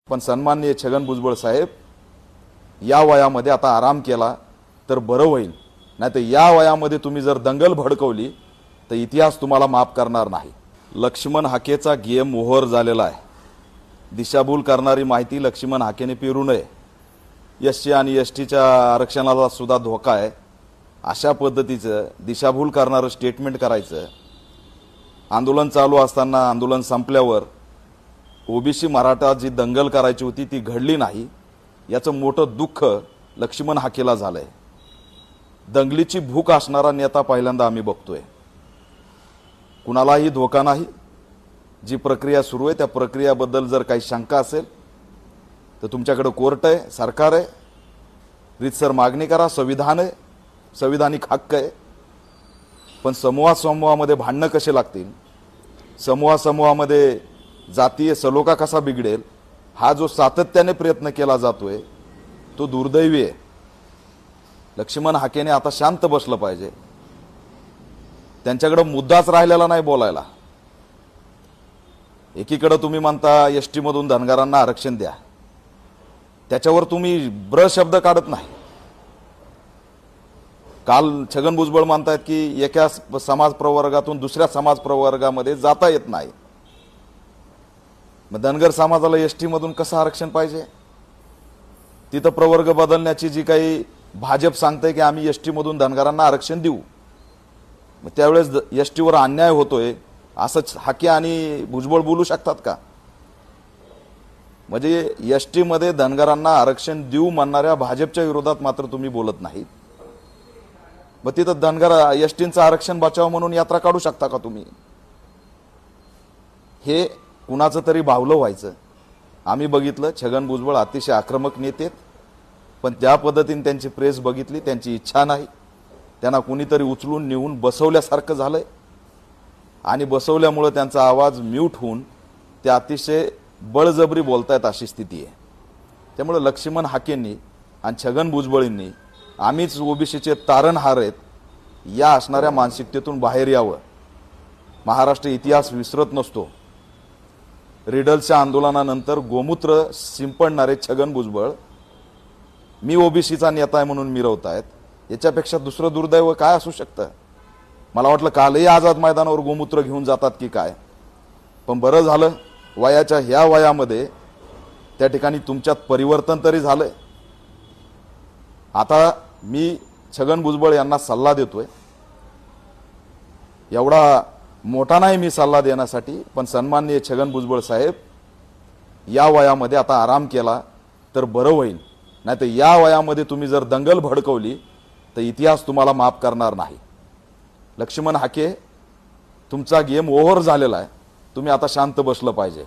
पण सन्माननीय छगन भुजबळ साहेब या वयामध्ये आता आराम केला तर बरं होईल, नाहीतर या वयामध्ये तुम्ही जर दंगल भडकवली तर इतिहास तुम्हाला माफ करणार नाही। लक्ष्मण हाकेचा गेम ओव्हर झालेला आहे। दिशाभूल करणारी माहिती लक्ष्मण हाकेने पेरू नये। एससी आणि एसटीच्या आरक्षणाला सुद्धा धोका आहे, अशा पद्धतीचं दिशाभूल करणारं स्टेटमेंट करायचं। आंदोलन चालू असताना आंदोलन संपल्यावर ओबीसी मराठा जी दंगल करायची होती ती घडली नाही, याचं मोठं दुःख लक्ष्मण हाकेला झालंय। दंगलीची भूक असणारा नेता पहिल्यांदा आम्ही बघतोय। कुणालाही धोका नाही। जी प्रक्रिया सुरू आहे त्या प्रक्रियाबद्दल जर काही शंका असेल तर तुमच्याकडे कोर्ट आहे, सरकार आहे, रीतसर मागणी करा, संविधान आहे, संविधानिक हक्क आहे। पण समूहामध्ये भांडणं कसे लागतील, समूहामध्ये जातीय सलोखा कसा बिघडेल, हा जो सातत्याने प्रयत्न केला जातोय तो दुर्दैवी आहे। लक्ष्मण हाकेने आता शांत बसलं पाहिजे। त्यांच्याकडे मुद्दाच राहिलेला नाही बोलायला। एकीकडे तुम्ही म्हणता एसटी मधून धनगरांना आरक्षण द्या, त्याच्यावर तुम्ही ब्र शब्द काढत नाही। काल छगन भुजबळ म्हणतात की एका समाज प्रवर्गातून दुसऱ्या समाज प्रवर्गामध्ये जाता येत नाही। मग धनगर समाजाला एसटी मधून कसं आरक्षण पाहिजे? तिथं प्रवर्ग बदलण्याची जी काही भाजप सांगते की आम्ही एसटी मधून धनगरांना आरक्षण देऊ, मग त्यावेळेस एसटीवर अन्याय होतोय असं हाके आणि भुजबळ बोलू शकतात का? म्हणजे एसटी मध्ये धनगरांना आरक्षण देऊ म्हणणाऱ्या भाजपच्या विरोधात मात्र तुम्ही बोलत नाहीत। मग तिथं धनगर एसटीचं आरक्षण बचाव म्हणून यात्रा काढू शकता का तुम्ही? हे कुणाचं तरी बावलं व्हायचं। आम्ही बघितलं छगन भुजबळ अतिशय आक्रमक नेते, पण त्या पद्धतीने त्यांची प्रेस बघितली, त्यांची इच्छा नाही। त्यांना कुणीतरी उचलून नेऊन बसवल्यासारखं झालंय आणि बसवल्यामुळे त्यांचा आवाज म्यूट होऊन ते अतिशय बळजबरी बोलतायत अशी स्थिती आहे। त्यामुळे लक्ष्मण हाकेंनी आणि छगन भुजबळींनी आम्हीच ओबीसीचे तारणहार आहेत या असणाऱ्या मानसिकतेतून बाहेर यावं। महाराष्ट्र इतिहास विसरत नसतो। रिडलच्या आंदोलनानंतर गोमूत्र शिंपडणारे छगन भुजबळ मी ओबीसीचा नेता आहे म्हणून मिरवतायत, याच्यापेक्षा दुसरं दुर्दैव काय असू शकतं? मला वाटलं कालही आझाद मैदानावर गोमूत्र घेऊन जातात की काय, पण बरं झालं वयाच्या ह्या वयामध्ये त्या ठिकाणी तुमच्यात परिवर्तन तरी झालंय। आता मी छगन भुजबळ यांना सल्ला देतोय, एवढा मोठा नाही मी सल्ला देण्यासाठी, पण सन्माननीय छगन भुजबळ साहेब या वयामध्ये आता आराम केला तर बरं होईल, नाहीतर या वयामध्ये तुम्ही जर दंगल भडकवली तर इतिहास तुम्हाला माफ करणार नाही। लक्ष्मण हाके, तुमचा गेम ओव्हर झालेला आहे, तुम्ही आता शांत बसलं पाहिजे।